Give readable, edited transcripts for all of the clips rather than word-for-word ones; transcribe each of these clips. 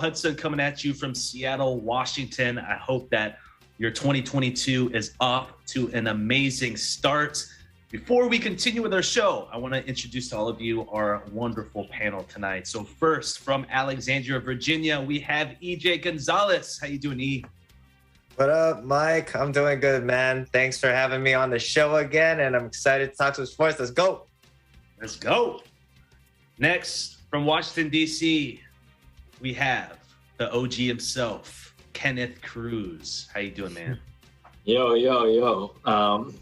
Hudson coming at you from Seattle, Washington. I hope that your 2022 is off to an amazing start. Before we continue with our show, I want to introduce to all of you our wonderful panel tonight. So first, from Alexandria, Virginia, we have EJ Gonzalez. How you doing, E? What up, Mike? I'm doing good, man. Thanks for having me on the show again, and I'm excited to talk some sports. Let's go. Let's go. Next, from Washington, D.C., we have the OG himself, Kenneth Cruz. How you doing, man? Yo.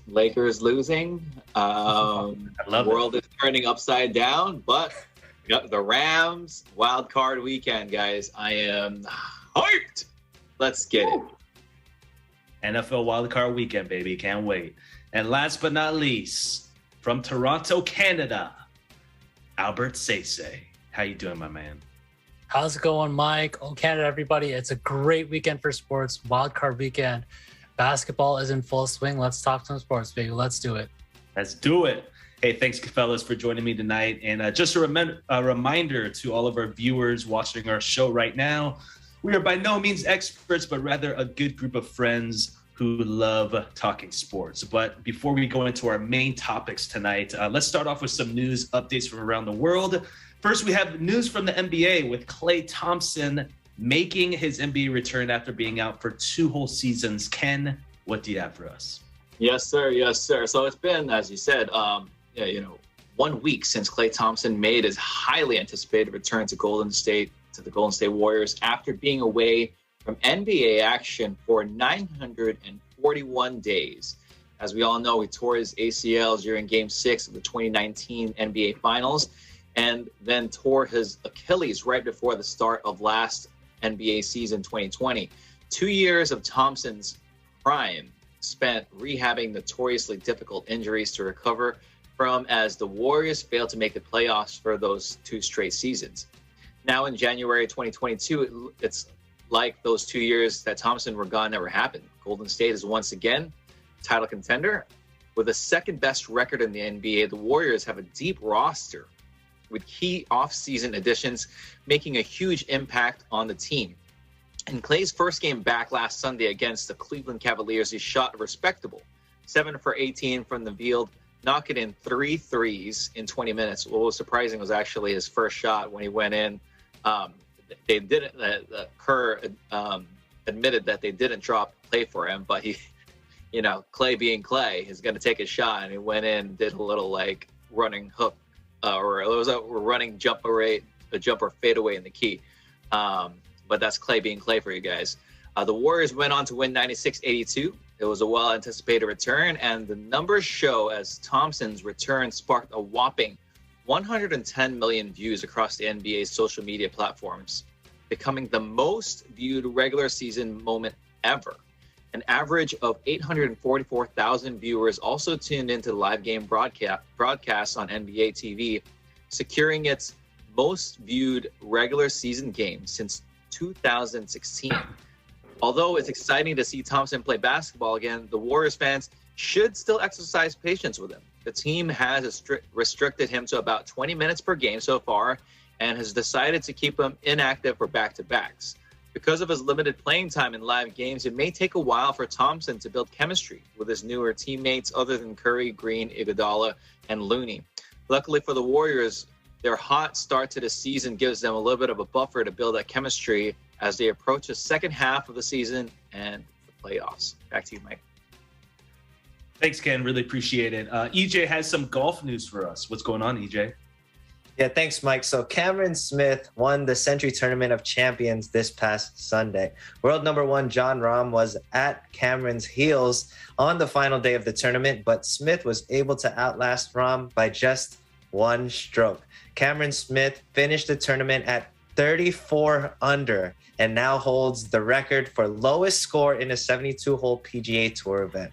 Lakers losing. I love the world is turning upside down, but the Rams wild card weekend, guys. I am hyped. Let's get it. NFL wild card weekend, baby. Can't wait. And last but not least, from Toronto, Canada, Albert Sese. How you doing, my man? How's it going, Mike? Oh, Canada, everybody. It's a great weekend for sports. Wild card weekend. Basketball is in full swing. Let's talk some sports, baby. Let's do it. Let's do it. Hey, thanks, fellas, for joining me tonight. And just a reminder to all of our viewers watching our show right now, we are by no means experts, but rather a good group of friends who love talking sports. But before we go into our main topics tonight, let's start off with some news updates from around the world. First, we have news from the NBA with Klay Thompson making his NBA return after being out for 2 whole seasons. Ken, what do you have for us? Yes, sir. So it's been, as you said, 1 week since Klay Thompson made his highly anticipated return to the Golden State Warriors after being away from NBA action for 941 days. As we all know, he tore his ACL during Game 6 of the 2019 NBA Finals, and then tore his Achilles right before the start of last NBA season 2020. 2 years of Thompson's prime spent rehabbing notoriously difficult injuries to recover from, as the Warriors failed to make the playoffs for those 2 straight seasons. Now in January 2022, it's like those 2 years that Thompson were gone never happened. Golden State is once again title contender. With the second best record in the NBA, the Warriors have a deep roster with key off-season additions making a huge impact on the team. In Klay's first game back last Sunday against the Cleveland Cavaliers, he shot a respectable 7 for 18 from the field, knocking in 3 threes in 20 minutes. What was surprising was actually his first shot when he went in. They didn't. Kerr admitted that they didn't drop play for him, but he, Klay being Klay, is going to take a shot, and he went in, did a little running hook, or it was a running jumper fadeaway in the key. But that's Klay being Klay for you guys. The Warriors went on to win 96-82. It was a well-anticipated return, and the numbers show as Thompson's return sparked a whopping 110 million views across the NBA's social media platforms, becoming the most viewed regular season moment ever. An average of 844,000 viewers also tuned into the live game broadcast on NBA TV, securing its most viewed regular season game since 2016. Although it's exciting to see Thompson play basketball again, the Warriors fans should still exercise patience with him. The team has restricted him to about 20 minutes per game so far and has decided to keep him inactive for back-to-backs. Because of his limited playing time in live games, it may take a while for Thompson to build chemistry with his newer teammates other than Curry, Green, Iguodala, and Looney. Luckily for the Warriors, their hot start to the season gives them a little bit of a buffer to build that chemistry as they approach the second half of the season and the playoffs. Back to you, Mike. Thanks, Ken. Really appreciate it. EJ has some golf news for us. What's going on, EJ? Yeah, thanks, Mike. So Cameron Smith won the Century Tournament of Champions this past Sunday. World number 1 Jon Rahm was at Cameron's heels on the final day of the tournament, but Smith was able to outlast Rahm by just 1 stroke. Cameron Smith finished the tournament at 34 under and now holds the record for lowest score in a 72-hole PGA Tour event.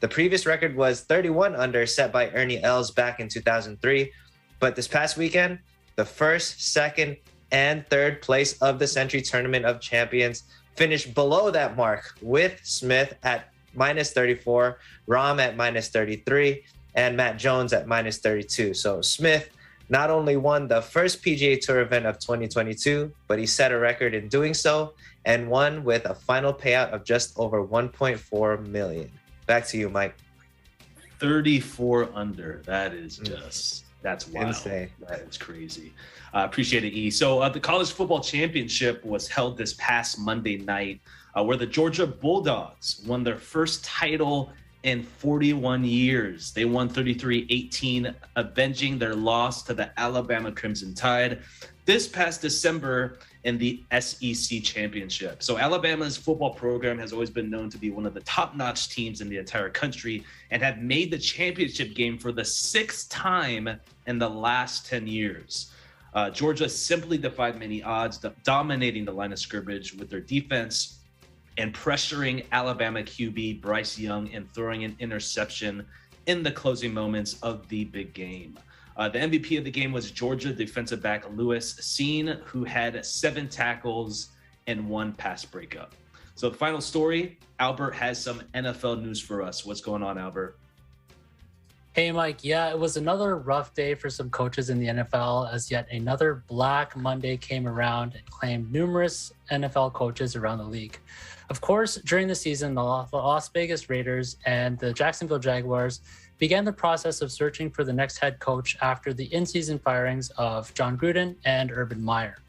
The previous record was 31 under, set by Ernie Els back in 2003. But this past weekend, the first, second, and third place of the Century Tournament of Champions finished below that mark, with Smith at minus 34, Rahm at minus 33, and Matt Jones at minus 32. So Smith not only won the first PGA Tour event of 2022, but he set a record in doing so and won with a final payout of just over $1.4 million. Back to you, Mike. 34 under. That is that's wild. Insane. That is crazy. Appreciate it, E. So the College Football Championship was held this past Monday night, where the Georgia Bulldogs won their first title in 41 years. They won 33-18, avenging their loss to the Alabama Crimson Tide this past December in the SEC Championship. So Alabama's football program has always been known to be one of the top-notch teams in the entire country and have made the championship game for the 6th time in the last 10 years. Georgia simply defied many odds, dominating the line of scrimmage with their defense and pressuring Alabama QB Bryce Young and throwing an interception in the closing moments of the big game. The MVP of the game was Georgia defensive back Lewis Cine, who had 7 tackles and 1 pass breakup. So the final story, Albert has some NFL news for us. What's going on, Albert? Hey, Mike. Yeah, it was another rough day for some coaches in the NFL as yet another Black Monday came around and claimed numerous NFL coaches around the league. Of course, during the season, the Las Vegas Raiders and the Jacksonville Jaguars began the process of searching for the next head coach after the in-season firings of John Gruden and Urban Meyer.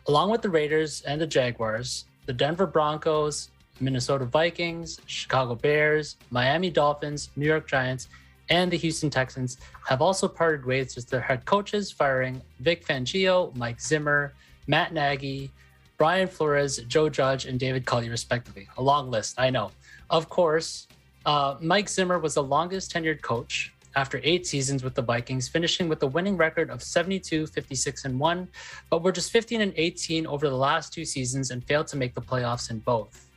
Along with the Raiders and the Jaguars, the Denver Broncos, Minnesota Vikings, Chicago Bears, Miami Dolphins, New York Giants, and the Houston Texans have also parted ways with their head coaches, firing Vic Fangio, Mike Zimmer, Matt Nagy, Brian Flores, Joe Judge, and David Culley, respectively. A long list, I know. Of course, Mike Zimmer was the longest tenured coach after 8 seasons with the Vikings, finishing with a winning record of 72, 56, and 1, but were just 15 and 18 over the last 2 seasons and failed to make the playoffs in both.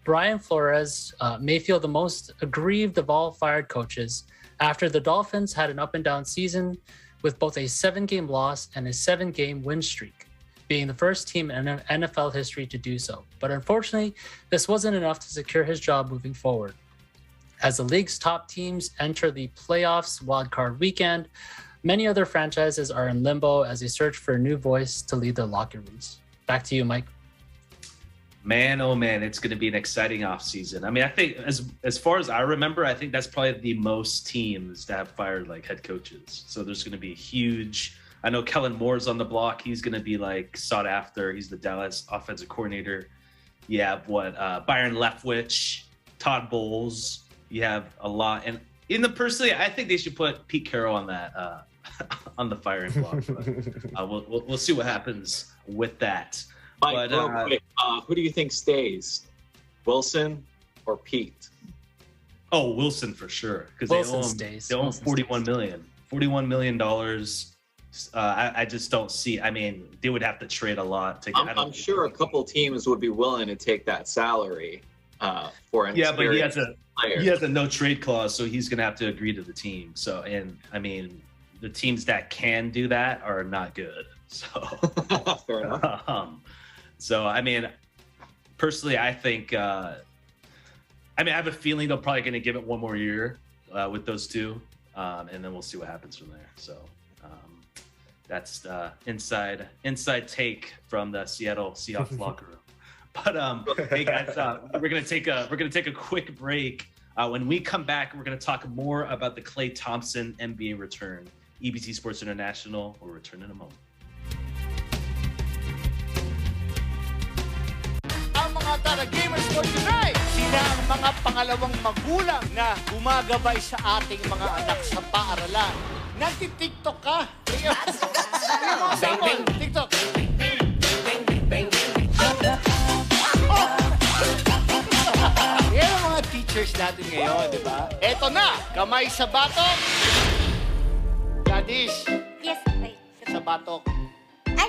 Brian Flores may feel the most aggrieved of all fired coaches after the Dolphins had an up-and-down season with both a 7-game loss and a 7-game win streak, being the first team in NFL history to do so. But unfortunately, this wasn't enough to secure his job moving forward. As the league's top teams enter the playoffs wildcard weekend, many other franchises are in limbo as they search for a new voice to lead their locker rooms. Back to you, Mike. Man, oh man, it's going to be an exciting offseason. I mean, I think as far as I remember, I think that's probably the most teams to have fired like head coaches. So there's going to be a huge. I know Kellen Moore's on the block. He's going to be like sought after. He's the Dallas offensive coordinator. You have Byron Leftwich, Todd Bowles. You have a lot, and personally, I think they should put Pete Carroll on that on the firing block. But, we'll see what happens with that. Mike, who do you think stays, Wilson or Pete? Oh, Wilson for sure, because they own $41 million. I just don't see. I mean, they would have to trade a lot to. I'm sure a couple teams would be willing to take that salary for an but he has player. a no trade clause, so he's going to have to agree to the team. So, and I mean, the teams that can do that are not good. So, fair enough. So, I mean, personally, I think, I have a feeling they're probably going to give it one more year with those two, and then we'll see what happens from there. So, that's the inside take from the Seattle Seahawks locker room. But hey guys, we're gonna take a quick break. When we come back, we're gonna talk more about the Klay Thompson NBA return. EBC Sports International will return in a moment. Mga Tara-Gamers for tonight, sila ang mga pangalawang magulang na gumagabay sa ating mga anak sa paaralan. Nagti-TikTok ka? TikTok. Yan ang mga teachers natin ngayon, di ba? Eto na, kamay sa batok. Gladys. Yes, wait. Sa batok. Ay!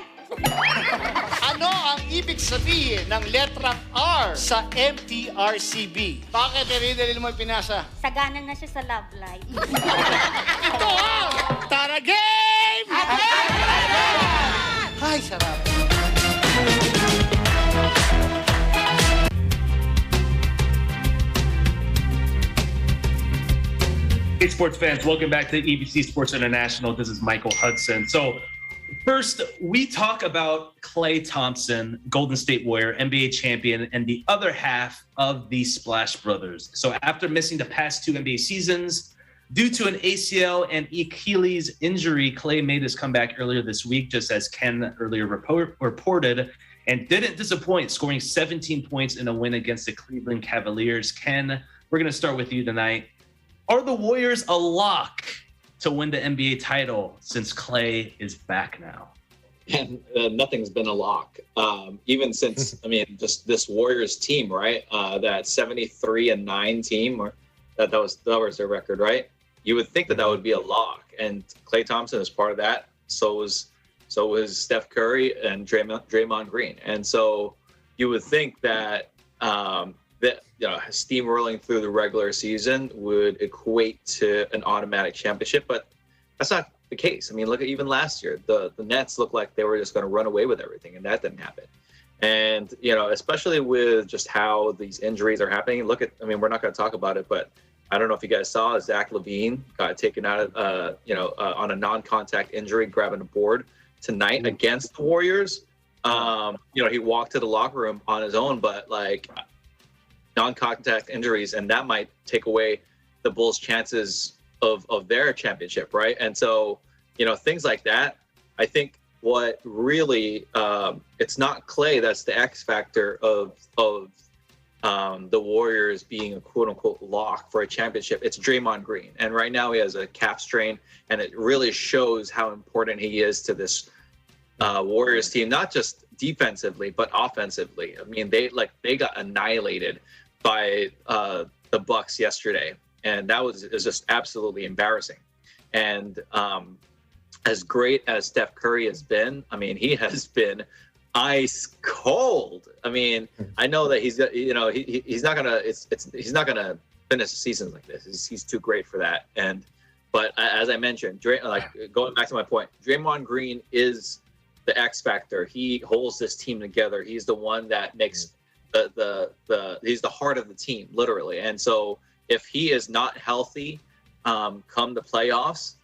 Ano ang ibig sabihin ng letrang R sa MTRCB? Bakit rin mo pinasa? Sagana na siya sa love life. Ito ang Tara Game! Ay, sarap. Hey, sports fans, welcome back to EBC Sports International. This is Michael Hudson. So first, we talk about Klay Thompson, Golden State Warrior, NBA champion, and the other half of the Splash Brothers. So after missing the past 2 NBA seasons due to an ACL and Achilles injury, Klay made his comeback earlier this week, just as Ken earlier reported, and didn't disappoint, scoring 17 points in a win against the Cleveland Cavaliers. Ken, we're going to start with you tonight. Are the Warriors a lock to win the NBA title since Klay is back now? And nothing's been a lock. Even since, just this Warriors team, right? That 73-9 team, or that was their record, right? You would think that would be a lock. And Klay Thompson is part of that. So was Steph Curry and Draymond Green. And so you would think that steamrolling through the regular season would equate to an automatic championship, but that's not the case. I mean, look at even last year, the Nets looked like they were just going to run away with everything, and that didn't happen. And especially with just how these injuries are happening. We're not going to talk about it, but I don't know if you guys saw Zach LaVine got taken out of on a non-contact injury, grabbing a board tonight against the Warriors. He walked to the locker room on his own, but non-contact injuries, and that might take away the Bulls' chances of their championship, right? And so, things like that. I think what really it's not Klay that's the X factor of the Warriors being a quote-unquote lock for a championship. It's Draymond Green, and right now he has a calf strain, and it really shows how important he is to this Warriors team, not just defensively but offensively. I mean, they got annihilated by the Bucks yesterday, and that was just absolutely embarrassing. And as great as Steph Curry has been, he has been ice cold. I know that he's not gonna finish the season like this. He's too great for that. But as I mentioned, going back to my point, Draymond Green is the X factor. He holds this team together. He's the one that makes he's the heart of the team, literally. And so if he is not healthy come the playoffs,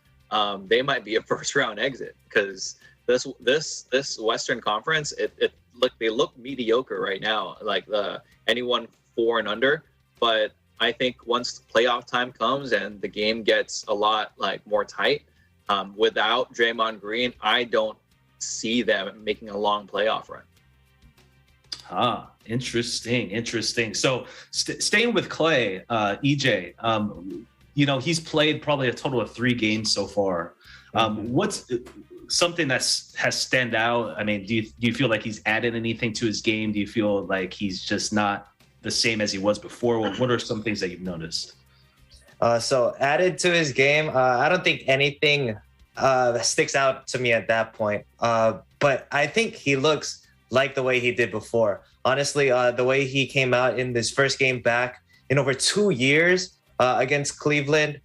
they might be a first round exit, because this Western Conference, they look mediocre right now, anyone 4 and under. But I think once playoff time comes and the game gets a lot more tight, without Draymond Green, I don't see them making a long playoff run. Interesting. So staying with Klay, EJ, he's played probably a total of 3 games so far. What's something has stand out? Do you feel like he's added anything to his game? Do you feel like he's just not the same as he was before? What are some things that you've noticed? So added to his game, I don't think anything sticks out to me at that point. But I think he looks like the way he did before. Honestly, the way he came out in this first game back in over 2 years against Cleveland,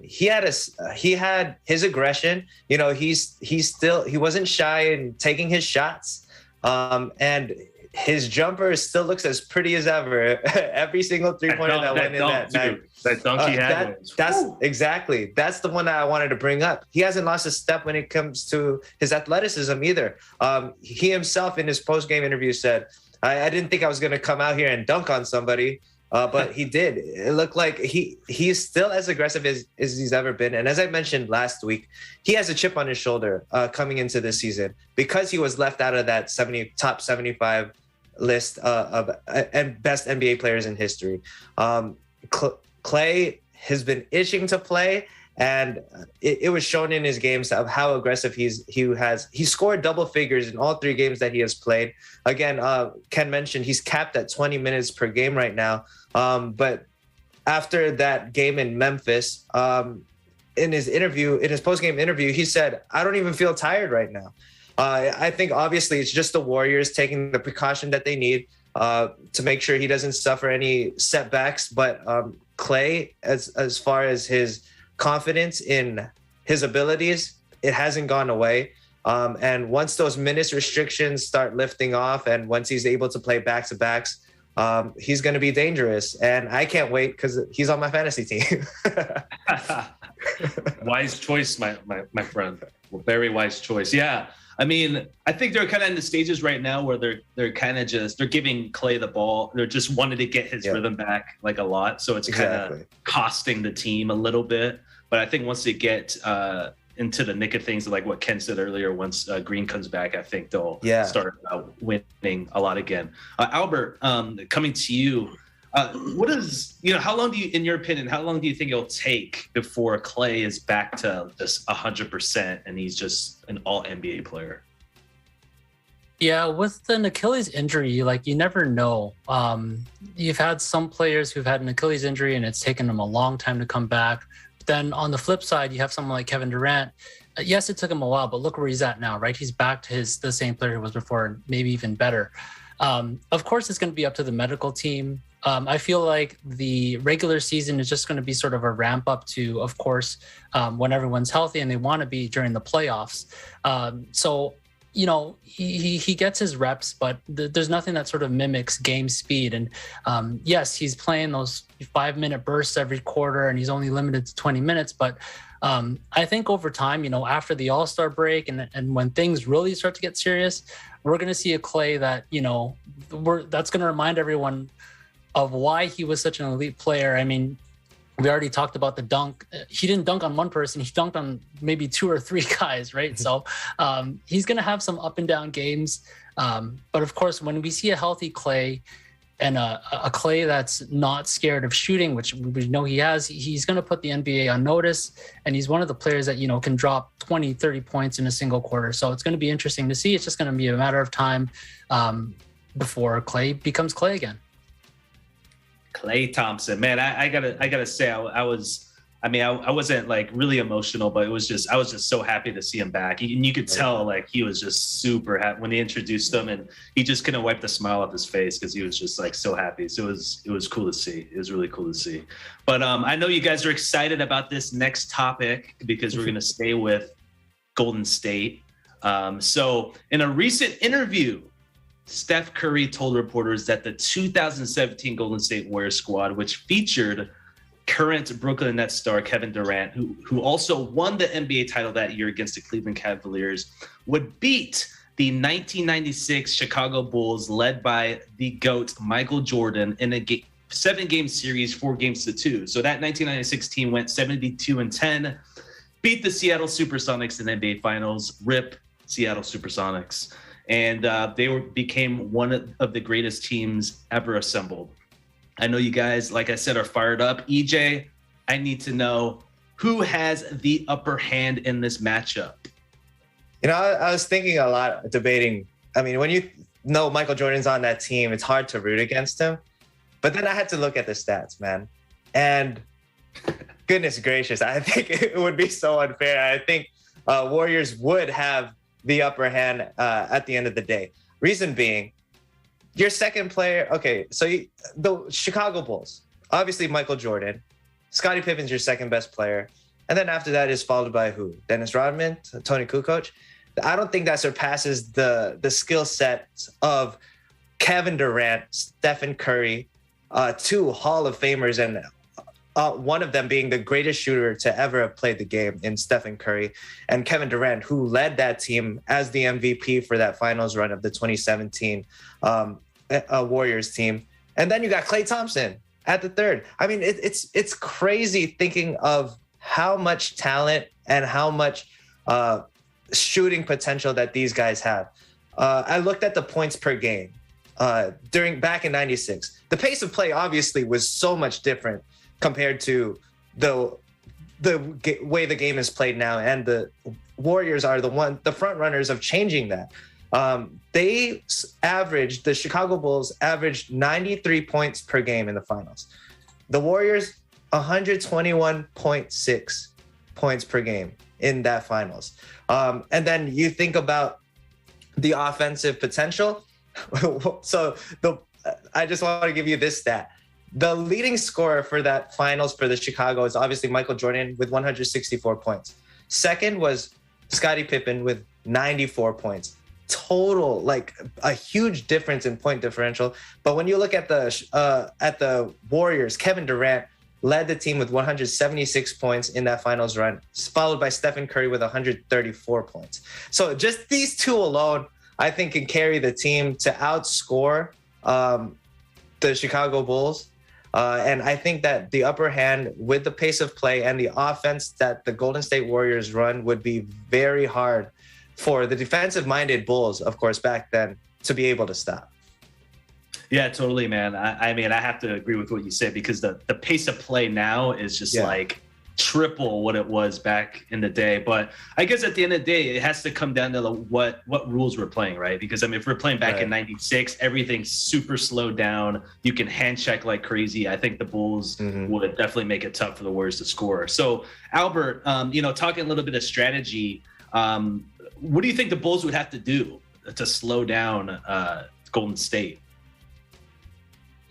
he had his aggression. He wasn't shy in taking his shots, and his jumper still looks as pretty as ever. Every single 3-pointer that went in that night. That dunk he had. That's the one that I wanted to bring up. He hasn't lost a step when it comes to his athleticism either. He himself in his post-game interview said, I didn't think I was going to come out here and dunk on somebody, but he did. It looked like he's still as aggressive as he's ever been. And as I mentioned last week, he has a chip on his shoulder coming into this season because he was left out of that top 75 list of and best NBA players in history. Klay has been itching to play, and it was shown in his games of how aggressive he scored double figures in all 3 games that he has played. Again, Ken mentioned he's capped at 20 minutes per game right now. But after that game in Memphis, in his post-game interview, he said, "I don't even feel tired right now." I think obviously it's just the Warriors taking the precaution that they need to make sure he doesn't suffer any setbacks. But Klay, as far as his confidence in his abilities, it hasn't gone away. And once those minutes restrictions start lifting off, and once he's able to play back-to-backs, he's going to be dangerous. And I can't wait because he's on my fantasy team. Wise choice, my friend. Very wise choice. Yeah. I mean, I think they're kind of in the stages right now where they're kind of they're giving Klay the ball. They're just wanting to get his rhythm back like a lot. So it's kind of costing the team a little bit. But I think once they get into the nick of things, like what Ken said earlier, once Green comes back, I think they'll start winning a lot again. Albert, coming to you, what is, how long do you, in your opinion, how long do you think it'll take before Klay is back to this 100% and he's just an all NBA player? Yeah, with an Achilles injury, like you never know. You've had some players who've had an Achilles injury and it's taken them a long time to come back. Then on the flip side, you have someone like Kevin Durant. Yes, it took him a while, but look where he's at now, right? He's back to the same player he was before, maybe even better. Of course, it's going to be up to the medical team. I feel like the regular season is just going to be sort of a ramp up to, of course, when everyone's healthy and they want to be during the playoffs. So, he gets his reps, but there's nothing that sort of mimics game speed. And yes, he's playing those 5-minute bursts every quarter and he's only limited to 20 minutes. But I think over time, after the All-Star break and when things really start to get serious, we're going to see a Klay that, that's going to remind everyone of why he was such an elite player. I mean, we already talked about the dunk. He didn't dunk on one person. He dunked on maybe 2 or 3 guys, right? So he's going to have some up and down games. But of course, when we see a healthy Klay and a Klay that's not scared of shooting, which we know he has, he's going to put the NBA on notice. And he's one of the players that, can drop 20, 30 points in a single quarter. So it's going to be interesting to see. It's just going to be a matter of time before Klay becomes Klay again. Klay Thompson, man, I gotta say, I wasn't like really emotional, but I was just so happy to see him back. And you could tell like he was just super happy when they introduced him, and he just couldn't wipe the smile off his face because he was just like so happy. So it was cool to see. It was really cool to see. But I know you guys are excited about this next topic because we're gonna stay with Golden State. So in a recent interview, Steph Curry told reporters that the 2017 Golden State Warriors squad, which featured current Brooklyn Nets star Kevin Durant, who also won the NBA title that year against the Cleveland Cavaliers, would beat the 1996 Chicago Bulls led by the GOAT Michael Jordan in a 7-game series, 4-2. So that 1996 team went 72-10, beat the Seattle Supersonics in the NBA Finals. RIP Seattle Supersonics. And they became one of the greatest teams ever assembled. I know you guys, like I said, are fired up. EJ, I need to know who has the upper hand in this matchup. I was thinking a lot, debating. I mean, when you know Michael Jordan's on that team, it's hard to root against him. But then I had to look at the stats, man. And goodness gracious, I think it would be so unfair. I think Warriors would have the upper hand at the end of the day. Reason being, your second player, okay, so the Chicago Bulls, obviously Michael Jordan, Scottie Pippen's your second best player, and then after that is followed by who? Dennis Rodman, Tony Kukoc. I don't think that surpasses the skill sets of Kevin Durant, Stephen Curry, 2 Hall of Famers, and one of them being the greatest shooter to ever have played the game in Stephen Curry, and Kevin Durant, who led that team as the MVP for that finals run of the 2017 Warriors team. And then you got Klay Thompson at the third. I mean, it's crazy thinking of how much talent and how much shooting potential that these guys have. I looked at the points per game back in '96. The pace of play obviously was so much different compared to the way the game is played now, and the Warriors are the front runners of changing that. The Chicago Bulls averaged 93 points per game in the finals. The Warriors, 121.6 points per game in that finals. And then you think about the offensive potential. I just want to give you this stat. The leading scorer for that finals for the Chicago is obviously Michael Jordan with 164 points. Second was Scottie Pippen with 94 points. total, like a huge difference in point differential. But when you look at the Warriors, Kevin Durant led the team with 176 points in that finals run, followed by Stephen Curry with 134 points. So just these two alone, I think, can carry the team to outscore the Chicago Bulls. And I think that the upper hand with the pace of play and the offense that the Golden State Warriors run would be very hard for the defensive-minded Bulls, of course, back then, to be able to stop. Yeah, totally, man. I mean, I have to agree with what you said, because the pace of play now is just like triple what it was back in the day. But I guess at the end of the day, it has to come down to what rules we're playing, right? Because I mean, if we're playing back in '96, everything's super slowed down. You can hand check like crazy. I think the Bulls would definitely make it tough for the Warriors to score. So Albert, talking a little bit of strategy, what do you think the Bulls would have to do to slow down Golden State?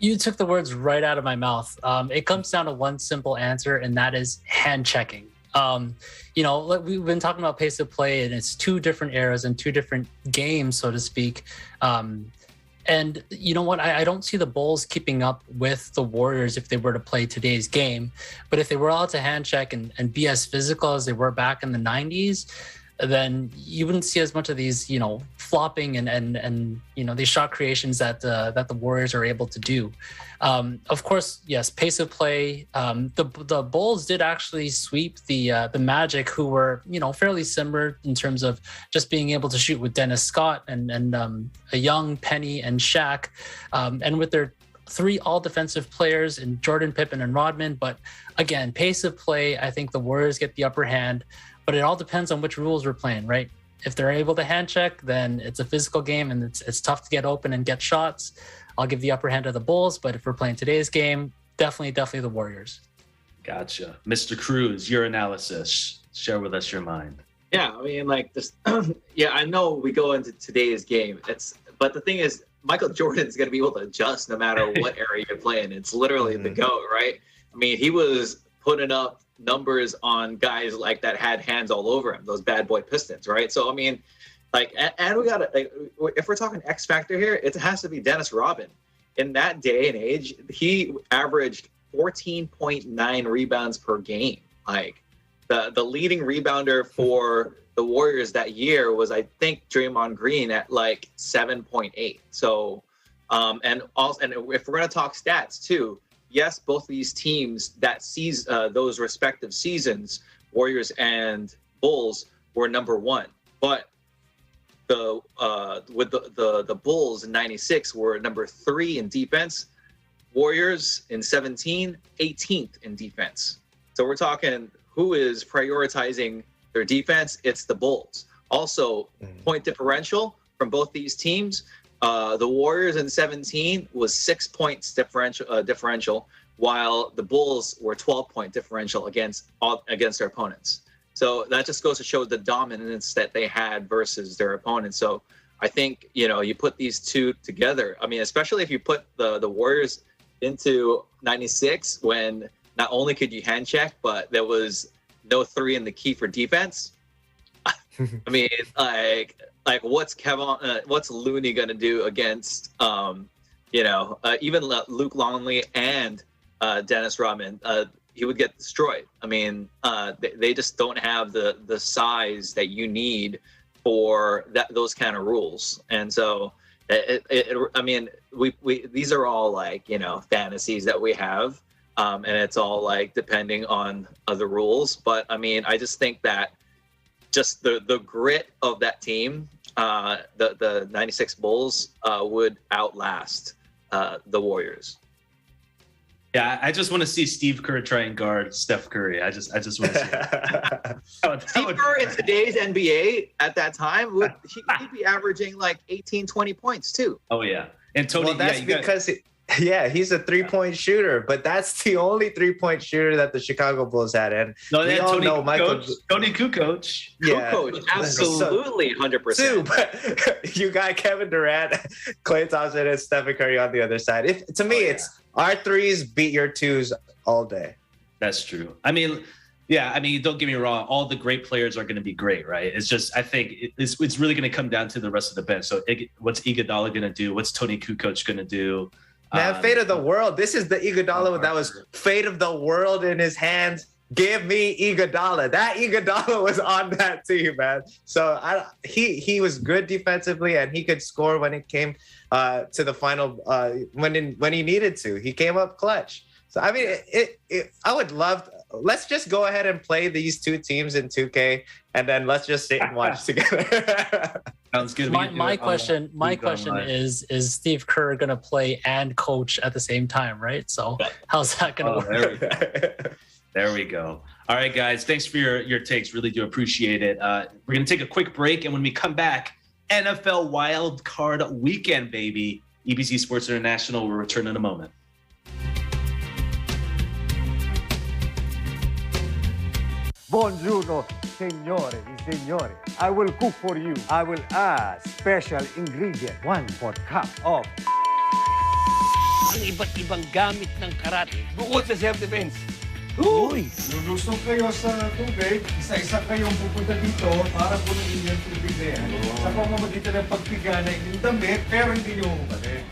You took the words right out of my mouth. It comes down to one simple answer, and that is hand checking. We've been talking about pace of play, and it's two different eras and two different games, so to speak. And you know what? I don't see the Bulls keeping up with the Warriors if they were to play today's game. But if they were allowed to hand check and be as physical as they were back in the 90s, then you wouldn't see as much of these, flopping and these shot creations that the Warriors are able to do. Of course, yes, pace of play. The Bulls did actually sweep the Magic, who were fairly similar in terms of just being able to shoot with Dennis Scott and a young Penny and Shaq, and with their three all-defensive players in Jordan, Pippen, and Rodman. But again, pace of play, I think the Warriors get the upper hand. But it all depends on which rules we're playing, right? If they're able to hand check, then it's a physical game and it's tough to get open and get shots. I'll give the upper hand to the Bulls. But if we're playing today's game, definitely the Warriors. Gotcha. Mr. Cruz, your analysis. Share with us your mind. Yeah, I mean, like this. I know we go into today's game. But the thing is, Michael Jordan's going to be able to adjust no matter what area you're playing. It's literally the GOAT, right? I mean, he was putting up numbers on guys like that had hands all over him, those bad boy Pistons, right? So I mean, like, and we gotta, like, if we're talking X factor here, it has to be Dennis Rodman. In that day and age, he averaged 14.9 rebounds per game. Like the leading rebounder for the Warriors that year was, I think, Draymond Green at like 7.8. So and if we're gonna talk stats too, yes, both of these teams that sees those respective seasons, Warriors and Bulls, were number one. But the Bulls in '96 were number 3 in defense. Warriors in 17, 18th in defense. So we're talking who is prioritizing their defense? It's the Bulls. Also, point differential from both these teams. The Warriors in 17 was 6 points differential, while the Bulls were 12-point differential against their opponents. So that just goes to show the dominance that they had versus their opponents. So I think, you put these two together. I mean, especially if you put the Warriors into 96, when not only could you hand check, but there was no 3 in the key for defense. I mean, like what's Looney gonna do against even Luke Longley and Dennis Rodman? He would get destroyed. I mean, they just don't have the size that you need for those kind of rules. And so I mean, we these are all like fantasies that we have, and it's all like depending on other rules. But I mean, I just think that just the grit of that team, the 96 Bulls would outlast the Warriors. Yeah, I just want to see Steve Kerr try and guard Steph Curry. I just want to see that. Steve Kerr in today's NBA at that time he'd be averaging like 18, 20 points too. Oh yeah, and Tony. Well, that's because he's a 3-point shooter, but that's the only 3-point shooter that the Chicago Bulls had. And we all know Tony Kukoc. Yeah, Kukoc, absolutely 100%. But you got Kevin Durant, Klay Thompson, and Stephen Curry on the other side. It's our 3s beat your 2s all day. That's true. I mean, Yeah, I mean, don't get me wrong. All the great players are going to be great, right? It's just, I think it's really going to come down to the rest of the bench. So what's Iguodala going to do? What's Tony Kukoc going to do? Man, fate of the world. This is the Iguodala that was fate of the world in his hands. Give me Iguodala. That Iguodala was on that team, man. So he was good defensively, and he could score when it came to the final when he needed to. He came up clutch. So I mean, I would love. Let's just go ahead and play these two teams in 2K, and then let's just sit and watch together. Sounds good. My question is Steve Kerr going to play and coach at the same time, right? So how's that going to work? There we go. All right, guys. Thanks for your takes. Really do appreciate it. We're going to take a quick break, and when we come back, NFL Wild Card Weekend, baby. EBC Sports International will return in a moment. Buongiorno, signore e signori. I will cook for you. I will add special ingredient, 1/4 cup of Ang iba't ibang gamit ng karate bukod sa self-defense. Uy! Lulusong kayo sa tubig, isa-isa kayong pupunta dito para punuin yung tubig na yan. Sa pamamagitan ng pagpiga na inyong damit, pero hindi nyo humubalik.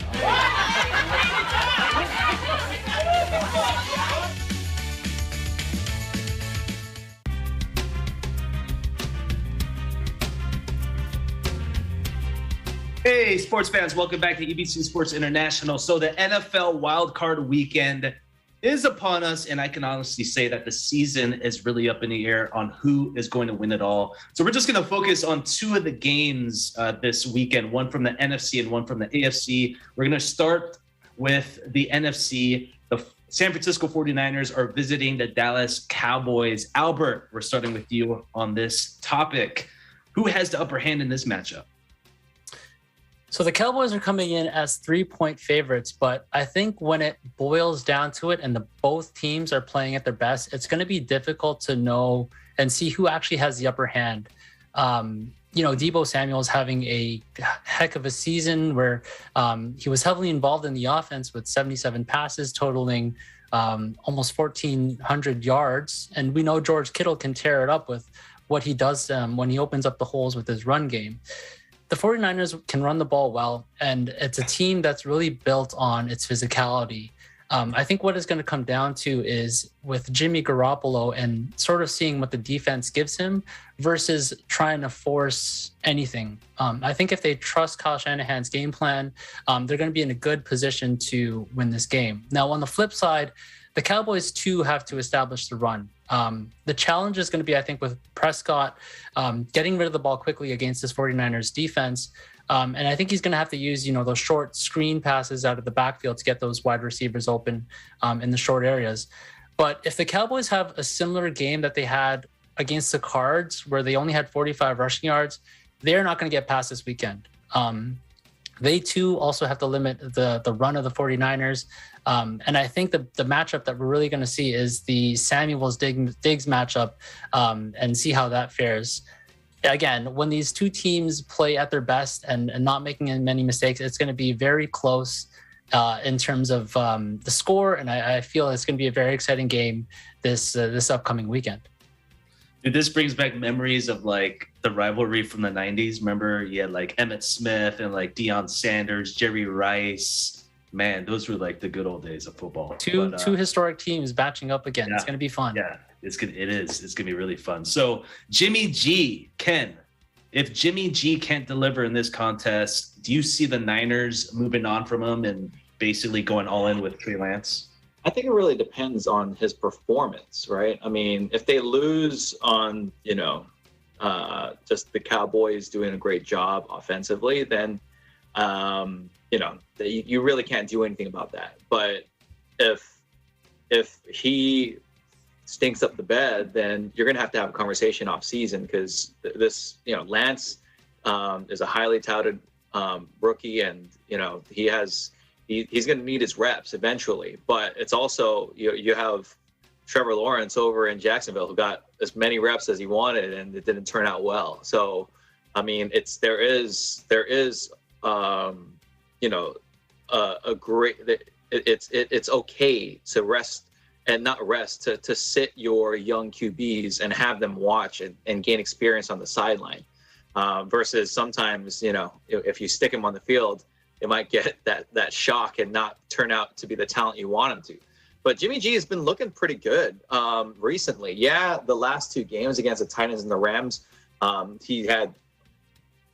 Hey, sports fans, welcome back to EBC Sports International. So the NFL Wildcard Weekend is upon us, and I can honestly say that the season is really up in the air on who is going to win it all. So we're just going to focus on two of the games this weekend, one from the NFC and one from the AFC. We're going to start with the NFC. The San Francisco 49ers are visiting the Dallas Cowboys. Albert, we're starting with you on this topic. Who has the upper hand in this matchup? So the Cowboys are coming in as 3-point favorites, but I think when it boils down to it and both teams are playing at their best, it's going to be difficult to know and see who actually has the upper hand. Deebo Samuel's having a heck of a season where he was heavily involved in the offense with 77 passes totaling almost 1,400 yards. And we know George Kittle can tear it up with what he does when he opens up the holes with his run game. The 49ers can run the ball well, and it's a team that's really built on its physicality. I think what it's going to come down to is with Jimmy Garoppolo and sort of seeing what the defense gives him versus trying to force anything. I think if they trust Kyle Shanahan's game plan, they're going to be in a good position to win this game. Now, on the flip side, the Cowboys too have to establish the run. The challenge is going to be, I think, with Prescott getting rid of the ball quickly against this 49ers defense. And I think he's going to have to use, those short screen passes out of the backfield to get those wide receivers open in the short areas. But if the Cowboys have a similar game that they had against the Cards, where they only had 45 rushing yards, they're not going to get past this weekend. They too also have to limit the run of the 49ers. And I think the matchup that we're really going to see is the Samuels-Diggs matchup and see how that fares. Again, when these two teams play at their best and not making many mistakes, it's going to be very close in terms of the score. And I feel it's going to be a very exciting game this upcoming weekend. Dude, this brings back memories of like the rivalry from the 90s. Remember, you had like Emmitt Smith and like Deion Sanders, Jerry Rice. Man, those were like the good old days of football. Two historic teams batching up again. Yeah, it's going to be fun. Yeah, it's going to be really fun. So Jimmy G, Ken, if Jimmy G can't deliver in this contest, do you see the Niners moving on from him and basically going all in with Trey Lance? I think it really depends on his performance, right? I mean, if they lose on, just the Cowboys doing a great job offensively, then, you really can't do anything about that. But if he stinks up the bed, then you're going to have a conversation off season because this, Lance is a highly touted rookie, and, he's going to need his reps eventually. But it's also, you have Trevor Lawrence over in Jacksonville who got as many reps as he wanted, and it didn't turn out well. So, I mean, it's okay to rest and not rest to sit your young QBs and have them watch and gain experience on the sideline. Versus sometimes, if you stick them on the field, they might get that shock and not turn out to be the talent you want them to. But Jimmy G has been looking pretty good recently. Yeah, the last 2 games against the Titans and the Rams, he had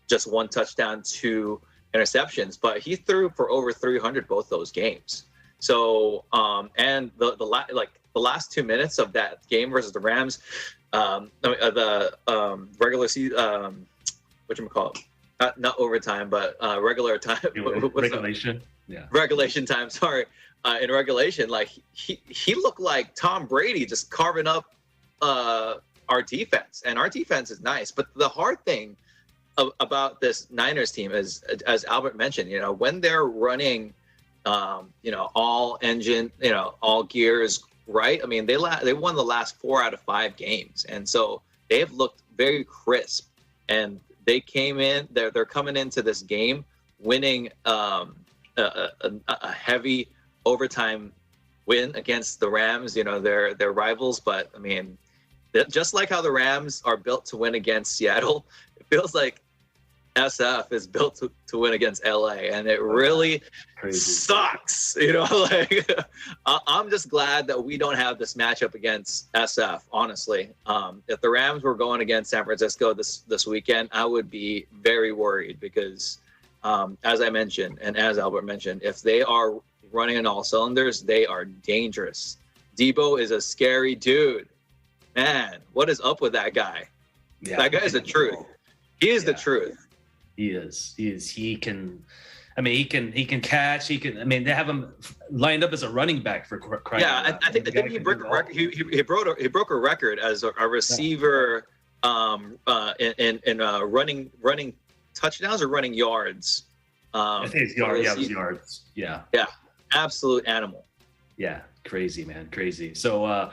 just 1 touchdown, 2 interceptions, but he threw for over 300 both those games. So, and the last 2 minutes of that game versus the Rams, regular season, whatchamacallit, not overtime, but regular time. Regulation. Yeah. Regulation time. Sorry. In regulation, like he looked like Tom Brady just carving up our defense, and our defense is nice. But the hard thing about this Niners team is, as Albert mentioned, when they're running, all engine, all gears, right? I mean, they won the last 4 out of 5 games, and so they have looked very crisp. And they came in, they're coming into this game winning a heavy overtime win against the Rams, their rivals. But I mean, just like how the Rams are built to win against Seattle, it feels like SF is built to win against LA, and it really sucks. I'm just glad that we don't have this matchup against SF, honestly. If the Rams were going against San Francisco this weekend, I would be very worried because, as I mentioned, and as Albert mentioned, if they are running on all cylinders, they are dangerous. Debo is a scary dude. Man, what is up with that guy? Yeah, that guy is the truth. He is the truth. He is. He can catch. They have him lined up as a running back for crying out loud. I think he broke a record. He broke a record as a receiver in running touchdowns or running yards. I think it's yards. Yeah, it was yards. Yeah. Yeah. Absolute animal. Yeah. Crazy, man. Crazy. So,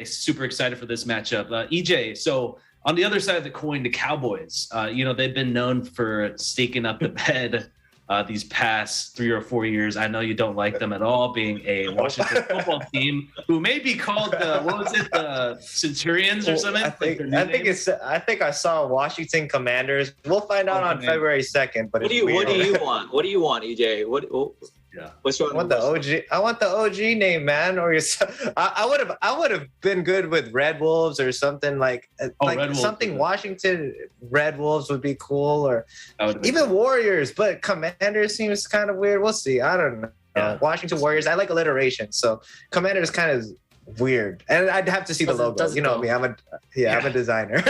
super excited for this matchup. EJ, so on the other side of the coin, the Cowboys, they've been known for staking up the bed these past 3 or 4 years. I know you don't like them at all, being a Washington football team who may be called the Centurions or something. I think I saw Washington Commanders. We'll find out on February 2nd. But what do you want? What do you want, EJ? Yeah. What's wrong? I want the OG name, man. Or I would have been good with Red Wolves or something like something Washington Red Wolves would be cool, or even Warriors. But Commanders seems kind of weird. We'll see. I don't know. Yeah. Washington Warriors. I like alliteration, so Commanders kind of weird. And I'd have to see the logo. You know me. I'm a designer.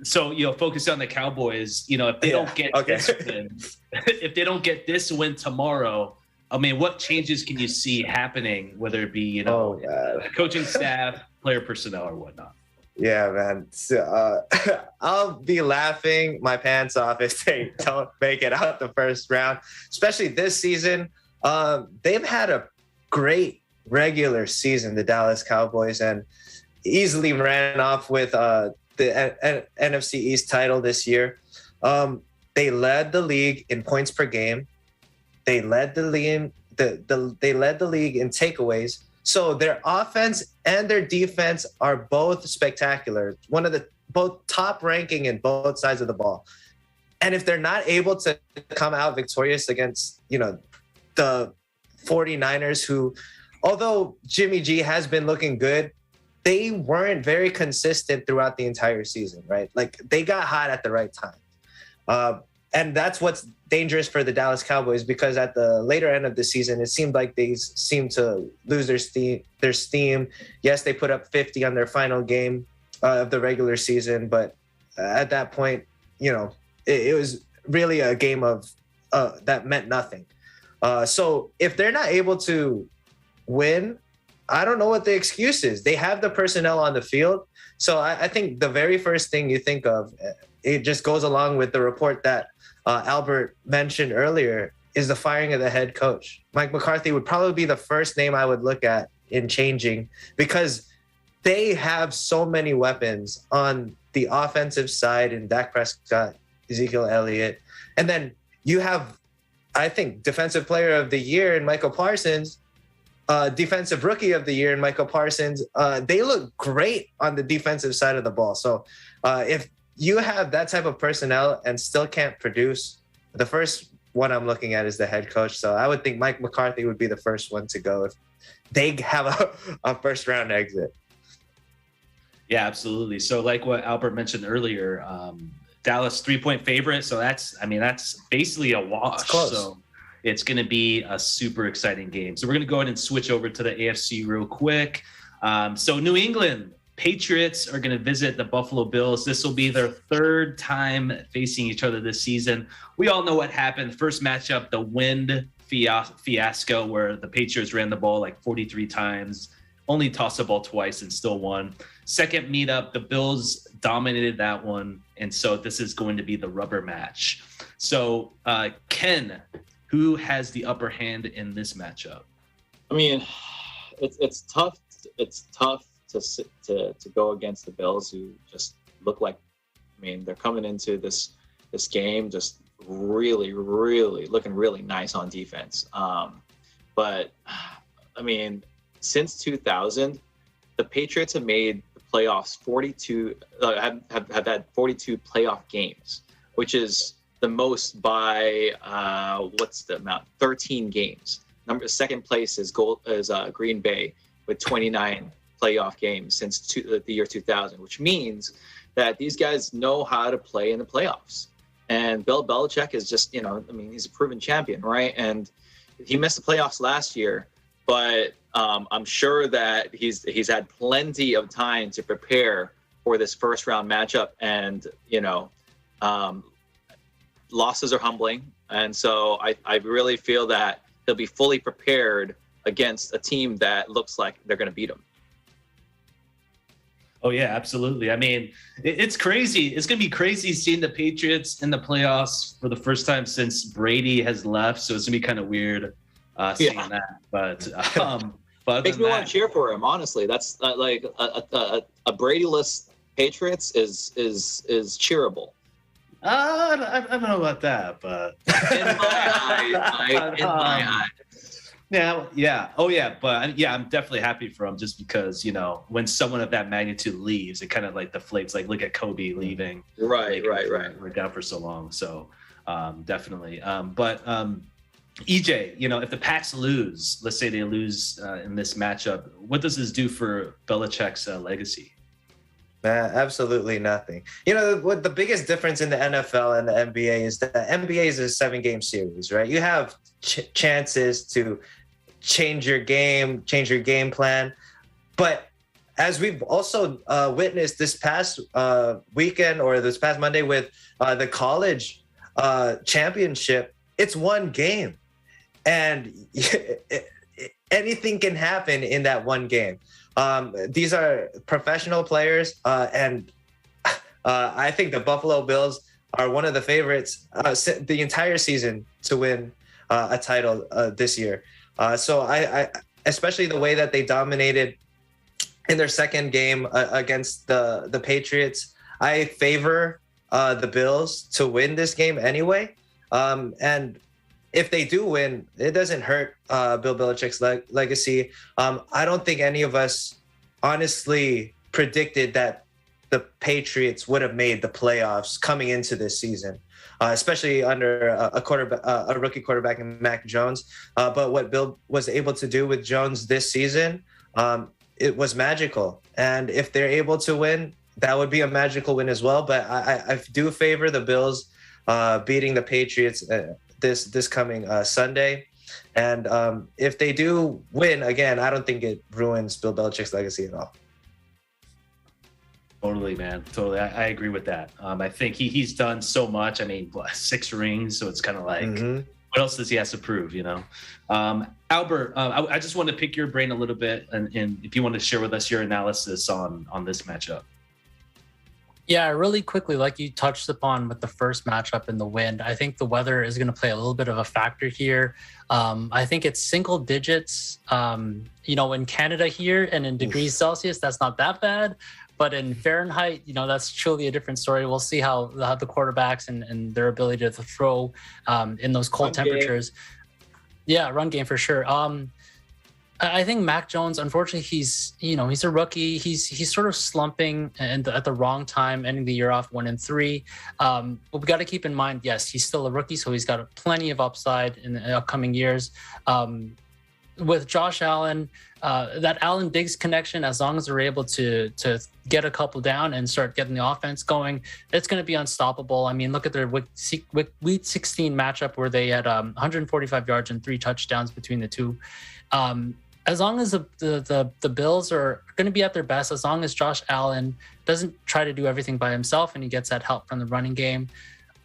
So focus on the Cowboys. If they don't get this win, if they don't get this win tomorrow, I mean, what changes can you see happening? Whether it be coaching staff, player personnel, or whatnot. Yeah, man. So, I'll be laughing my pants off if they don't make it out the first round, especially this season. They've had a great regular season, the Dallas Cowboys, and easily ran off with the NFC East title this year. They led the league in points per game. They led the league. They led the league in takeaways. So their offense and their defense are both spectacular. Both top ranking in both sides of the ball. And if they're not able to come out victorious against, the 49ers, who, although Jimmy G has been looking good, they weren't very consistent throughout the entire season, right? Like, they got hot at the right time. And that's what's dangerous for the Dallas Cowboys, because at the later end of the season, it seemed like they seemed to lose their steam. Yes, they put up 50 on their final game of the regular season, but at that point, it was really a game of that meant nothing. So if they're not able to win, I don't know what the excuse is. They have the personnel on the field. So I think the very first thing you think of, it just goes along with the report that Albert mentioned earlier, is the firing of the head coach. Mike McCarthy would probably be the first name I would look at in changing, because they have so many weapons on the offensive side in Dak Prescott, Ezekiel Elliott. And then you have I think defensive player of the year in Michael Parsons, defensive rookie of the year in Michael Parsons. They look great on the defensive side of the ball. So if you have that type of personnel and still can't produce, the first one I'm looking at is the head coach. So I would think Mike McCarthy would be the first one to go if they have a first round exit. Yeah, absolutely. So like what Albert mentioned earlier, Dallas 3-point favorite. So that's basically a wash. So it's going to be a super exciting game. So we're going to go ahead and switch over to the AFC real quick. So New England Patriots are going to visit the Buffalo Bills. This will be their third time facing each other this season. We all know what happened. First matchup, the wind fiasco, where the Patriots ran the ball like 43 times, only tossed the ball twice and still won. Second meetup, the Bills dominated that one. And so this is going to be the rubber match. So Ken, who has the upper hand in this matchup? I mean, it's tough. It's tough to go against the Bills, who just look like, I mean, they're coming into this game just really looking really nice on defense. But I mean, since 2000, the Patriots have made the playoffs 42. Have had 42 playoff games, which is the most by what's the amount? 13 games. Second place is Green Bay with 29 playoff games since the year 2000, which means that these guys know how to play in the playoffs. And Bill Belichick is just, he's a proven champion, right? And he missed the playoffs last year, but I'm sure that he's had plenty of time to prepare for this first round matchup. And, losses are humbling. And so I really feel that he'll be fully prepared against a team that looks like they're going to beat him. Oh, yeah, absolutely. I mean, it's crazy. It's going to be crazy seeing the Patriots in the playoffs for the first time since Brady has left. So it's going to be kind of weird seeing that. But makes me want to cheer for him, honestly. That's like a Brady-less Patriots is cheerable. I don't know about that, but in my eye. Yeah. Oh, yeah. But yeah, I'm definitely happy for him just because, when someone of that magnitude leaves, it kind of like deflates. Like, look at Kobe leaving. Right. We're down for so long. So definitely. But EJ, if the Pats lose, let's say they lose in this matchup, what does this do for Belichick's legacy? Absolutely nothing. What the biggest difference in the NFL and the NBA is that NBA is a 7-game series, right? You have chances to change your game plan. But as we've also witnessed this past weekend or this past Monday with the college championship, it's one game. And anything can happen in that one game. These are professional players, and I think the Buffalo Bills are one of the favorites the entire season to win a title this year. So I especially the way that they dominated in their second game against the Patriots, I favor the Bills to win this game anyway. And if they do win, it doesn't hurt Bill Belichick's legacy. I don't think any of us honestly predicted that the Patriots would have made the playoffs coming into this season, especially under a rookie quarterback in Mac Jones. But what Bill was able to do with Jones this season, it was magical. And if they're able to win, that would be a magical win as well. But I do favor the Bills beating the Patriots this coming Sunday. And if they do win, again, I don't think it ruins Bill Belichick's legacy at all. Totally, man. Totally. I agree with that. I think he's done so much. I mean, 6 rings. So it's kind of like, what else does he have to prove, Albert, I just want to pick your brain a little bit. And if you want to share with us your analysis on this matchup. Yeah, really quickly, like you touched upon with the first matchup in the wind, I think the weather is going to play a little bit of a factor here. I think it's single digits, in Canada here and in degrees Celsius, that's not that bad. But in Fahrenheit, that's truly a different story. We'll see how the quarterbacks and their ability to throw in those cold temperatures. Yeah, run game for sure. I think Mac Jones, unfortunately, he's a rookie. He's sort of slumping and at the wrong time, ending the year off 1-3. But we got to keep in mind, yes, he's still a rookie, so he's got plenty of upside in the upcoming years. With Josh Allen, that Allen Diggs connection, as long as they're able to get a couple down and start getting the offense going, it's going to be unstoppable. I mean, look at their week 16 matchup where they had 145 yards and 3 touchdowns between the two. As long as the Bills are going to be at their best, as long as Josh Allen doesn't try to do everything by himself and he gets that help from the running game,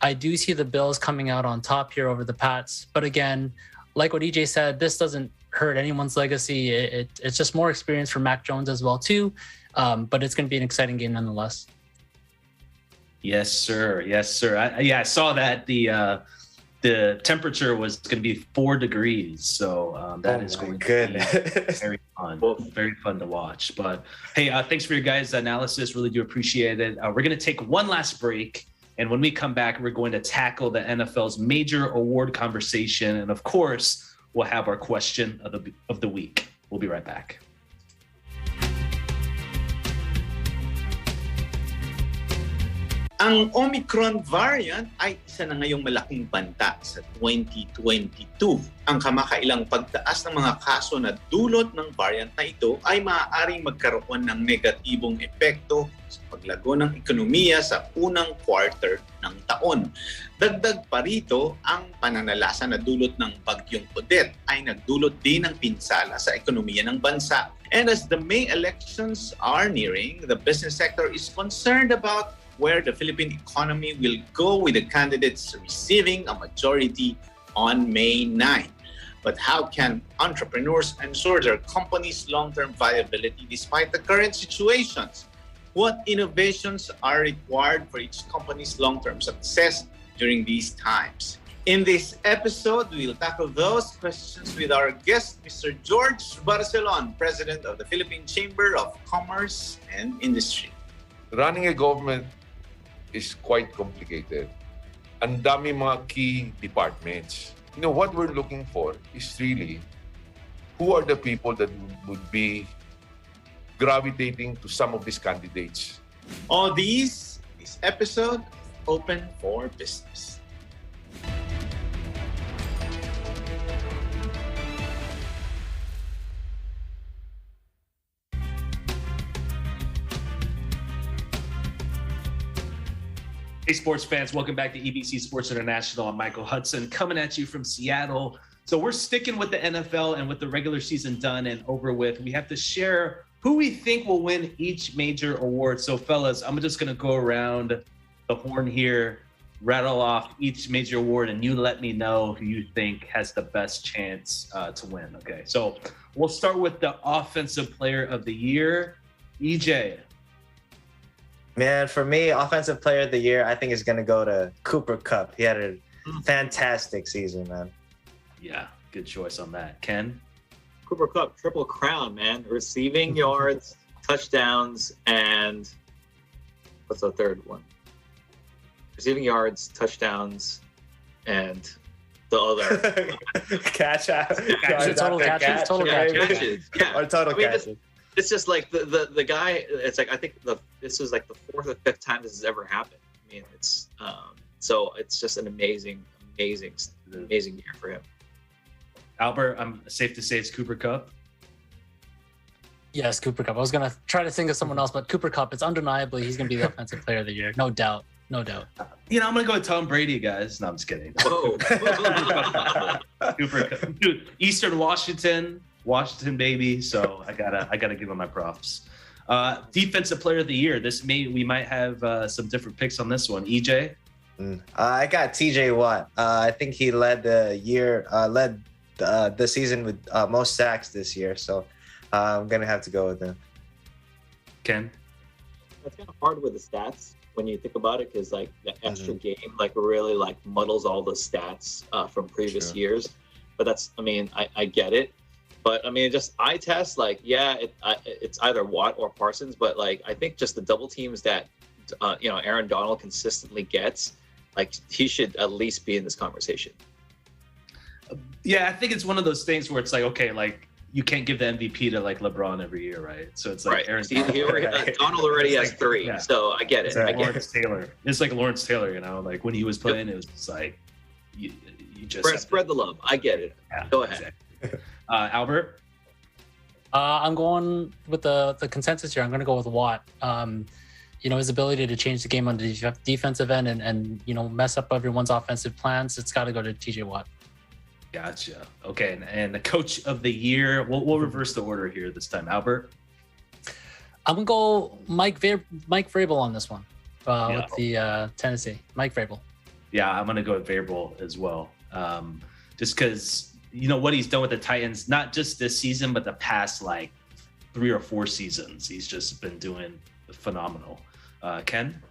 I do see the Bills coming out on top here over the Pats. But again, like what EJ said, this doesn't hurt anyone's legacy. It's just more experience for Mac Jones as well too. But it's going to be an exciting game nonetheless. Yes, sir. Yes, sir. I saw that the temperature was going to be 4 degrees. So that is going to be very fun. Very fun to watch. But hey, thanks for your guys' analysis. Really do appreciate it. We're going to take one last break. And when we come back, we're going to tackle the NFL's major award conversation. And of course, we'll have our question of the week. We'll be right back. Ang Omicron variant ay isa na ngayong malaking banta sa 2022. Ang kamakailang pagtaas ng mga kaso na dulot ng variant na ito ay maaaring magkaroon ng negatibong epekto sa paglago ng ekonomiya sa unang quarter ng taon. Dagdag pa rito, ang pananalasa na dulot ng bagyong Odette ay nagdulot din ng pinsala sa ekonomiya ng bansa. And as the May elections are nearing, the business sector is concerned about where the Philippine economy will go with the candidates receiving a majority on May 9. But how can entrepreneurs ensure their company's long-term viability despite the current situations? What innovations are required for each company's long-term success during these times? In this episode, we'll tackle those questions with our guest, Mr. George Barcelon, President of the Philippine Chamber of Commerce and Industry. Running a government is quite complicated. Ang dami mga key departments. What we're looking for is really who are the people that would be gravitating to some of these candidates. All this episode, Open for Business. Hey, sports fans, welcome back to EBC Sports International. I'm Michael Hudson coming at you from Seattle. So we're sticking with the NFL, and with the regular season done and over with, we have to share who we think will win each major award. So fellas, I'm just going to go around the horn here, rattle off each major award, and you let me know who you think has the best chance to win. Okay, so we'll start with the Offensive Player of the Year. EJ. Man, for me, Offensive Player of the Year, I think is going to go to Cooper Kupp. He had a fantastic season, man. Yeah, good choice on that. Ken? Cooper Kupp, triple crown, man. Receiving yards, touchdowns, and what's the third one? Receiving yards, touchdowns, and the other. Catch out. Total catches. Yeah. Or total catches. It's just like the guy. It's like I think this is like the 4th or 5th time this has ever happened. I mean, it's so it's just an amazing year for him. Albert, I'm safe to say it's Cooper Kupp. Yes, Cooper Kupp. I was gonna try to think of someone else, but Cooper Kupp. It's undeniably he's gonna be the Offensive Player of the Year, no doubt. I'm gonna go with Tom Brady, guys. No, I'm just kidding. Whoa. Cooper Kupp, dude. Eastern Washington baby. So I gotta give him my props. Defensive Player of the Year. We might have some different picks on this one. EJ. I got TJ Watt. I think he led the season with most sacks this year. So I'm gonna have to go with him. Ken. That's kind of hard with the stats when you think about it, because like the extra game really muddles all the stats from previous years. But I get it. But I mean, just eye test, like, yeah, it's either Watt or Parsons, but like, I think just the double teams that, Aaron Donald consistently gets, like, he should at least be in this conversation. Yeah, I think it's one of those things where it's like, okay, like, you can't give the MVP to like LeBron every year, right? So it's like Aaron Donald already has 3, yeah. So I get it. It's like Lawrence Taylor. It's like Lawrence Taylor, like when he was playing, it was just like you just spread the love. I get it. Yeah, Go ahead. Exactly. Albert? I'm going with the consensus here. I'm going to go with Watt. His ability to change the game on the defensive end and mess up everyone's offensive plans. It's got to go to TJ Watt. Gotcha. Okay, and the coach of the year, we'll reverse the order here this time. Albert? I'm going to go Mike Vrabel on this one with the Tennessee. Mike Vrabel. Yeah, I'm going to go with Vrabel as well. Just because, what he's done with the Titans, not just this season, but the past, 3 or 4 seasons. He's just been doing phenomenal. Ken?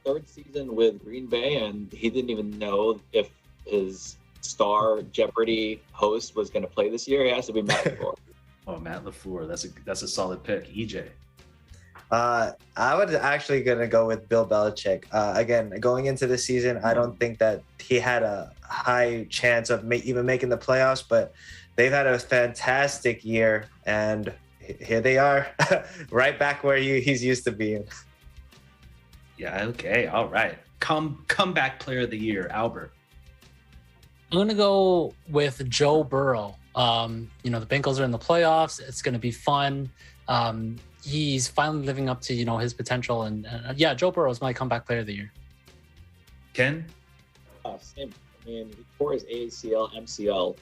3rd season with Green Bay, and he didn't even know if his star Jeopardy host was going to play this year. He has to be Matt LaFleur. Oh, Matt LaFleur. That's a solid pick. EJ? I was actually going to go with Bill Belichick. Again, going into the season, I don't think that he had a high chance of even making the playoffs, but they've had a fantastic year, and here they are, right back where he's used to being. Yeah, okay, all right. Comeback player of the year, Albert. I'm going to go with Joe Burrow. The Bengals are in the playoffs. It's going to be fun. He's finally living up to, his potential. And Joe Burrow is my comeback player of the year. Ken? Same. I mean, he tore his ACL, MCL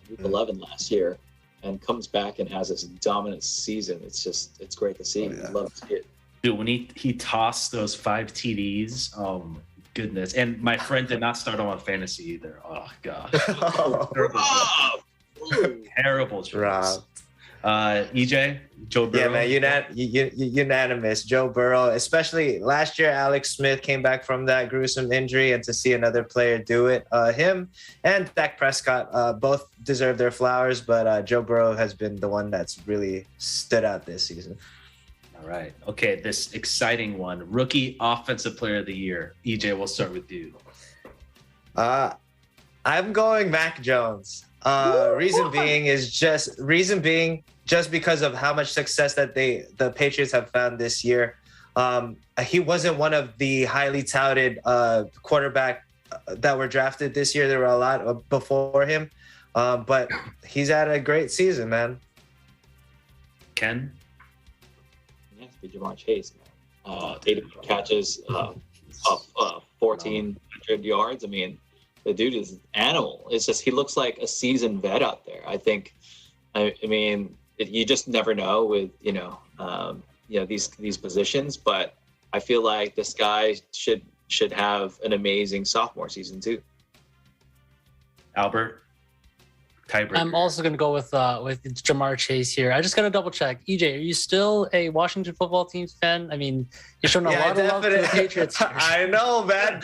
week 11 last year and comes back and has this dominant season. It's great to see. I love to see it. Dude, when he tossed those 5 TDs, goodness. And my friend did not start him on fantasy either. Oh, gosh. Terrible choice. EJ, Joe Burrow. Yeah, man, unanimous. Joe Burrow, especially last year, Alex Smith came back from that gruesome injury, and to see another player do it, him and Dak Prescott both deserve their flowers, but Joe Burrow has been the one that's really stood out this season. All right. Okay, this exciting one. Rookie Offensive Player of the Year. EJ, we'll start with you. I'm going Mac Jones. Reason being just because of how much success that the Patriots have found this year. He wasn't one of the highly touted quarterback that were drafted this year. There were a lot before him, but he's had a great season, man. Ken? It has to be Jamar Chase, man. 80 catches, 1,400 yards. I mean, the dude is an animal. It's just he looks like a seasoned vet out there. I think. I mean, you just never know with these positions. But I feel like this guy should have an amazing sophomore season too. Albert? Tiebreaker. I'm also going to go with Jamar Chase here. I just got to double check. EJ, are you still a Washington football team fan? I mean, you're showing a lot of love to the Patriots here. I know, man.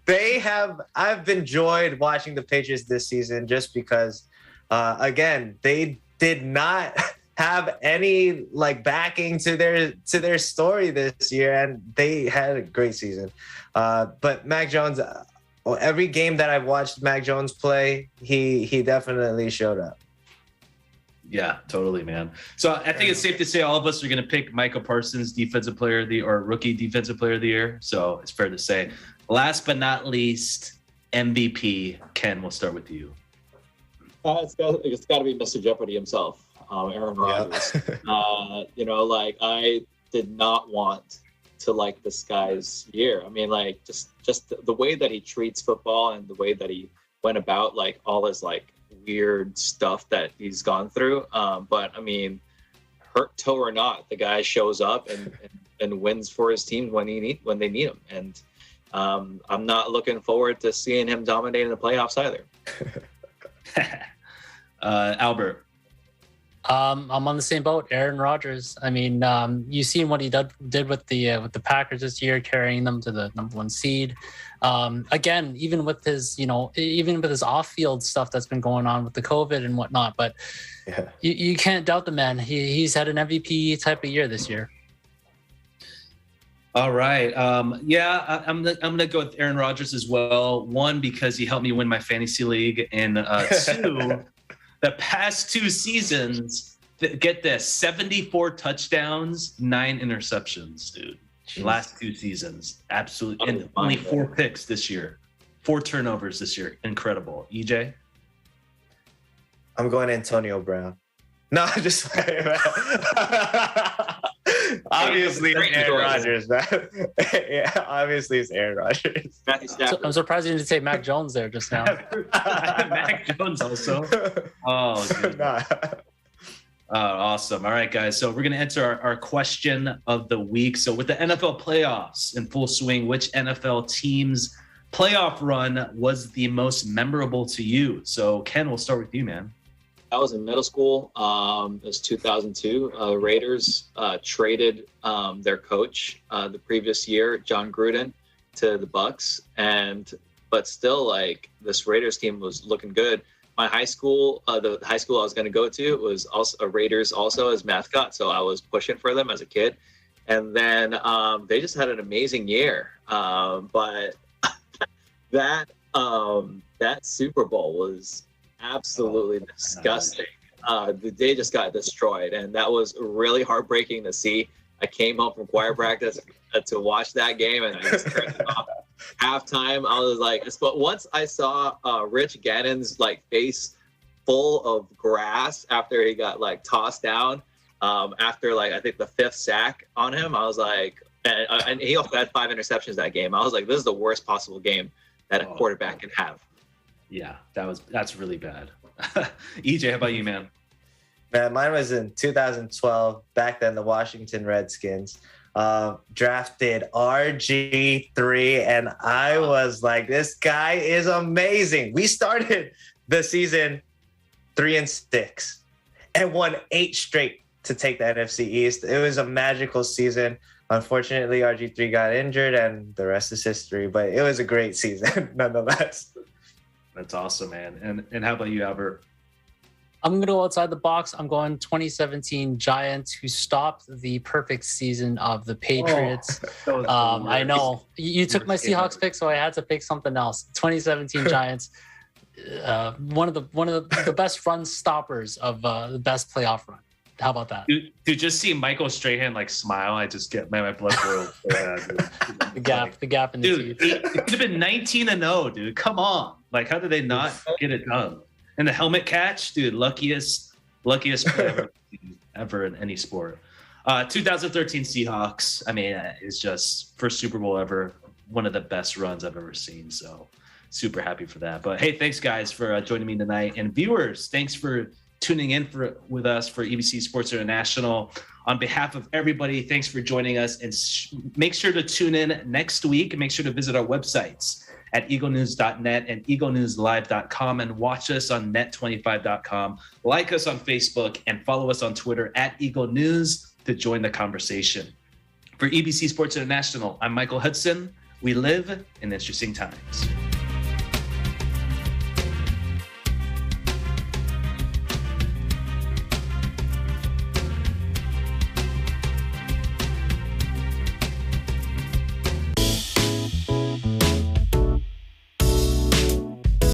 They have. I've enjoyed watching the Patriots this season just because, again, they did not have any backing to their story this year, and they had a great season. But Mac Jones. Every game that I've watched Mac Jones play, he definitely showed up. Yeah, totally, man. So I think it's safe to say all of us are going to pick Micah Parsons, Defensive Player of the Year, or Rookie Defensive Player of the Year. So it's fair to say. Last but not least, MVP. Ken, we'll start with you. It's got to be Mr. Jeopardy himself, Aaron Rodgers. I did not want to this guy's year. I mean, just the way that he treats football and the way that he went about all his weird stuff that he's gone through. But I mean, hurt toe or not, the guy shows up and wins for his team when they need him. And I'm not looking forward to seeing him dominate in the playoffs either. Albert. I'm on the same boat. Aaron Rodgers. I mean, you've seen what he did with the Packers this year, carrying them to the #1 seed. Again, even with his off-field stuff that's been going on with the COVID and whatnot, but you can't doubt the man. He's had an MVP type of year this year. All right. I'm gonna go with Aaron Rodgers as well. One, because he helped me win my fantasy league, and two, the past 2 seasons, get this, 74 touchdowns, 9 interceptions, dude. Jeez. Last 2 seasons. Absolutely. And only 4 picks this year. 4 turnovers this year. Incredible. EJ? I'm going Antonio Brown. No, I'm just playing, man. Obviously, it's Aaron Rodgers, man. Yeah, obviously, it's Aaron Rodgers. So I'm surprised you didn't say Mac Jones there just now. Mac Jones also. Oh, dude. Awesome. All right, guys. So we're going to enter our question of the week. So with the NFL playoffs in full swing, which NFL team's playoff run was the most memorable to you? So Ken, we'll start with you, man. I was in middle school. It was 2002. Raiders traded their coach the previous year, John Gruden, to the Bucks, but still, like, this Raiders team was looking good. My high school, the high school I was going to go to, was also a Raiders also as mascot, so I was pushing for them as a kid. And then they just had an amazing year. But that Super Bowl was absolutely disgusting. They just got destroyed, and that was really heartbreaking to see. I came home from choir practice to watch that game, and I just turned it off. Halftime, I was like, but once I saw Rich Gannon's face full of grass after he got tossed down, after I think the 5th sack on him, I was like, and he also had 5 interceptions that game. I was like, this is the worst possible game that a quarterback can have. Yeah, that's really bad. EJ, how about you, man? Man, mine was in 2012. Back then, the Washington Redskins drafted RG3, and I was like, this guy is amazing. We started the season 3-6 and won 8 straight to take the NFC East. It was a magical season. Unfortunately, RG3 got injured, and the rest is history, but it was a great season nonetheless. That's awesome, man. And how about you, Albert? I'm going to go outside the box. I'm going 2017 Giants, who stopped the perfect season of the Patriots. I know. You took my Seahawks pick, so I had to pick something else. 2017 Giants, one of the best run stoppers of the best playoff run. How about that? Dude, just see Michael Strahan smile, I just get my blood boils. The gap in the teeth. It could have been 19-0, dude. Come on. How did they not get it done? And the helmet catch, dude, luckiest play ever in any sport. 2013 Seahawks, I mean, it's just first Super Bowl ever, one of the best runs I've ever seen. So super happy for that. But hey, thanks guys for joining me tonight. And viewers, thanks for tuning in with us for EBC Sports International. On behalf of everybody, thanks for joining us. And make sure to tune in next week. Make sure to visit our websites at eaglenews.net and eaglenewslive.com, and watch us on net25.com. Like us on Facebook and follow us on Twitter at Eagle News to join the conversation. For EBC Sports International, I'm Michael Hudson. We live in interesting times.